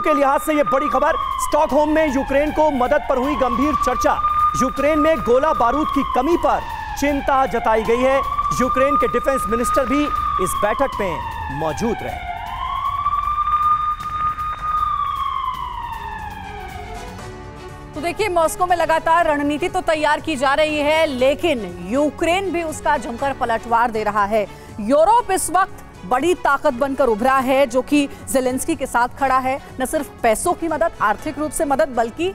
के लिहाज से यह बड़ी खबर। स्टॉकहोम में यूक्रेन को मदद पर हुई गंभीर चर्चा। यूक्रेन में गोला बारूद की कमी पर चिंता जताई गई है। यूक्रेन के डिफेंस मिनिस्टर भी इस बैठक में मौजूद रहे। तो देखिए, मॉस्को में लगातार रणनीति तो तैयार की जा रही है, लेकिन यूक्रेन भी उसका जमकर पलटवार दे रहा है। यूरोप इस वक्त बड़ी ताकत बनकर उभरा है, जो कि ज़ेलेंस्की के साथ खड़ा है। न सिर्फ पैसों की मदद, आर्थिक रूप से मदद, बल्कि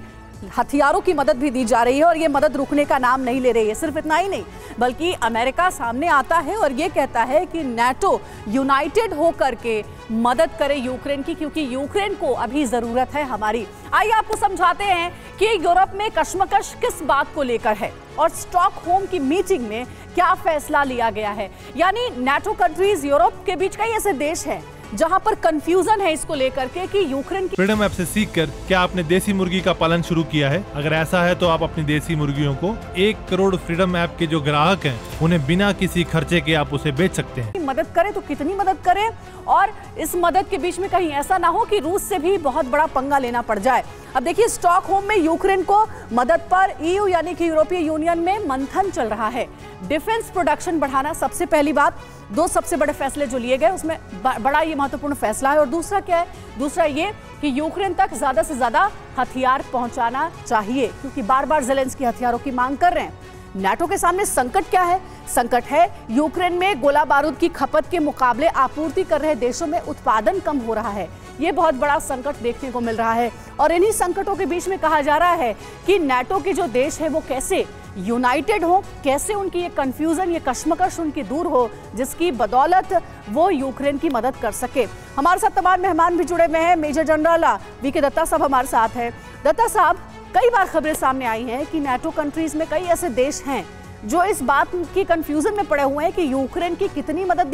हथियारों की मदद भी दी जा रही है और ये मदद रुकने का नाम नहीं ले रही है। सिर्फ इतना ही नहीं, बल्कि अमेरिका सामने आता है और ये कहता है कि नाटो यूनाइटेड होकर के मदद करे यूक्रेन की, क्योंकि यूक्रेन को अभी जरूरत है हमारी। आइए आपको समझाते हैं कि यूरोप में कश्मकश किस बात को लेकर है और स्टॉकहोम की मीटिंग में क्या फैसला लिया गया है। यानी नाटो कंट्रीज, यूरोप के बीच कई ऐसे देश हैं जहां पर कंफ्यूजन है इसको लेकर के कि यूक्रेन की। फ्रीडम ऐप से सीखकर क्या आपने देसी मुर्गी का पालन शुरू किया है? अगर ऐसा है तो आप अपनी देसी मुर्गियों को 1 करोड़ फ्रीडम ऐप के जो ग्राहक हैं उन्हें बिना किसी खर्चे के आप उसे बेच सकते हैं। मदद करें तो कितनी मदद करें, और इस मदद के बीच में कहीं ऐसा ना हो कि रूस से भी बहुत बड़ा पंगा लेना पड़ जाए। अब देखिए, स्टॉकहोम में यूक्रेन को मदद पर ईयू यानी कि यूरोपीय यूनियन में मंथन चल रहा है। डिफेंस प्रोडक्शन बढ़ाना सबसे पहली बात। 2 सबसे बड़े फैसले जो लिए गए उसमें बड़ा ये महत्वपूर्ण फैसला है। और दूसरा क्या है? दूसरा ये कि यूक्रेन तक ज्यादा से ज्यादा हथियार पहुंचाना चाहिए, क्योंकि बार बार ज़ेलेंस्की हथियारों की मांग कर रहे हैं। नाटो के सामने संकट क्या है? संकट है यूक्रेन में गोला बारूद की खपत के मुकाबले आपूर्ति कर रहे देशों में उत्पादन कम हो रहा है। ये बहुत बड़ा संकट देखने को मिल रहा है और इन्हीं संकटों के बीच में कहा जा रहा है कि नाटो के जो देश है वो कैसे यूनाइटेड हो, कैसे उनकी ये कंफ्यूजन, ये कश्मकश उनकी दूर हो, जिसकी बदौलत वो यूक्रेन की मदद कर सके। हमारे साथ तमाम मेहमान भी जुड़े हुए हैं। मेजर जनरल वीके दत्ता साहब हमारे साथ हैं। दत्ता साहब, कई बार खबरें सामने आई हैं कि नाटो कंट्रीज में कई ऐसे देश हैं जो इस बात की कंफ्यूजन में पड़े हुए हैं कि यूक्रेन की कितनी मदद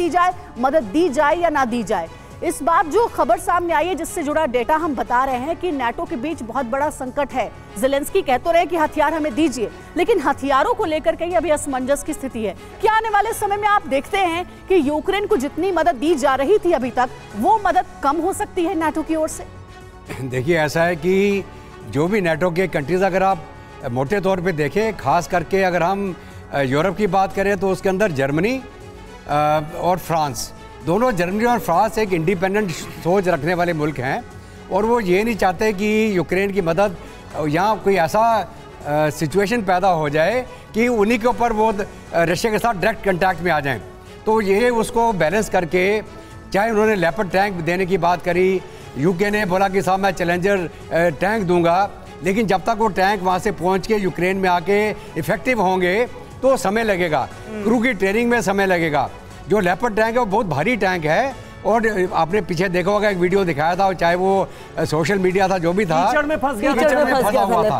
दी जाए या ना दी जाए। इस बार जो खबर सामने आई है, जिससे जुड़ा डेटा हम बता रहे हैं कि नाटो के बीच बहुत बड़ा संकट है। ज़ेलेंस्की कह तो रहे कि हथियार हमें दीजिए, लेकिन हथियारों को लेकर के अभी असमंजस की स्थिति है। क्या आने वाले समय में आप देखते हैं कि यूक्रेन को जितनी मदद दी जा रही थी अभी तक, वो मदद कम हो सकती है नाटो की ओर से? देखिए, ऐसा है कि जो भी नाटो के कंट्रीज अगर आप मोटे तौर पे देखें, खास करके अगर हम यूरोप की बात करें तो उसके अंदर जर्मनी और फ्रांस, दोनों, जर्मनी और फ्रांस एक इंडिपेंडेंट सोच रखने वाले मुल्क हैं और वो ये नहीं चाहते कि यूक्रेन की मदद, यहाँ कोई ऐसा सिचुएशन पैदा हो जाए कि उन्हीं के ऊपर वो रशिया के साथ डायरेक्ट कंटैक्ट में आ जाएं। तो ये उसको बैलेंस करके, चाहे उन्होंने लेपर्ड टैंक देने की बात करी, यूके ने बोला कि साहब मैं चैलेंजर टैंक दूंगा, लेकिन जब तक वो टैंक वहाँ से पहुँच के यूक्रेन में आके इफ़ेक्टिव होंगे तो समय लगेगा, क्रू की ट्रेनिंग में समय लगेगा। जो लेपर्ड टैंक है वो बहुत भारी टैंक है और आपने पीछे देखा होगा, एक वीडियो दिखाया था, चाहे वो सोशल मीडिया था, जो भी था, कीचड़ में फंसा हुआ था।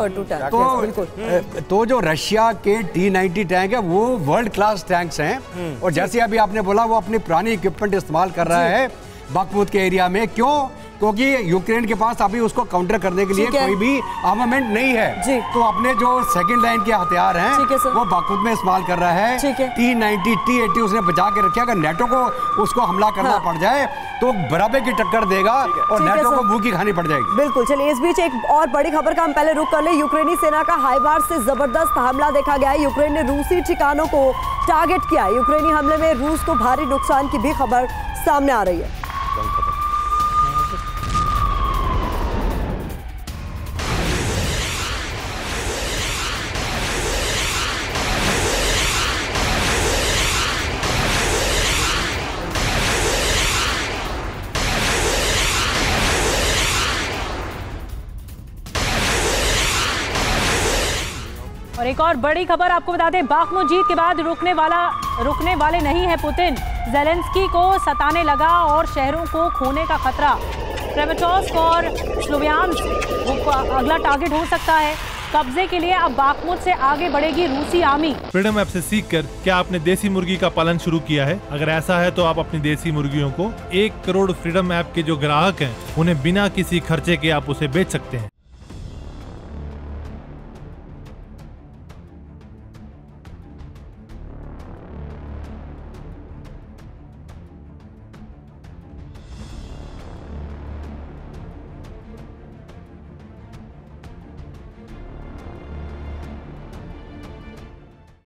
तो जो रशिया के T-90 टैंक है वो वर्ल्ड क्लास टैंक्स हैं और जैसे अभी आपने बोला वो अपनी पुरानी इक्विपमेंट इस्तेमाल कर रहा है बाखमुत के एरिया में। क्यों? क्योंकि यूक्रेन के पास अभी उसको काउंटर करने के लिए कोई भी आर्मामेंट नहीं है। तो अपने जो सेकंड लाइन के हथियार हैं वो बाखमुत में इस्तेमाल कर रहा है। T-90, T-80 उसने बचा के रखे। अगर नाटो को उसको हमला करना पड़ जाए तो बराबर की टक्कर देगा और नाटो को मुंह की खानी पड़ जाएगी। बिल्कुल। चलिए, इस बीच एक और बड़ी खबर का हम पहले रुख कर ले। यूक्रेनी सेना का हाइमार्स से जबरदस्त हमला देखा गया है। यूक्रेन ने रूसी ठिकानों को टारगेट किया। यूक्रेनी हमले में रूस को भारी नुकसान की भी खबर सामने आ रही है। और एक और बड़ी खबर आपको बता दें, बाखमुत जीत के बाद रुकने वाले नहीं है पुतिन। ज़ेलेंस्की को सताने लगा और शहरों को खोने का खतरा। क्रेमाटोर्स्क और स्लोवियांस्क अगला टारगेट हो सकता है। कब्जे के लिए अब बाखमुत से आगे बढ़ेगी रूसी आर्मी। फ्रीडम ऐप से सीखकर क्या आपने देसी मुर्गी का पालन शुरू किया है? अगर ऐसा है तो आप अपनी देसी मुर्गियों को 1 करोड़ फ्रीडम ऐप के जो ग्राहक हैं उन्हें बिना किसी खर्चे के आप उसे बेच सकते हैं।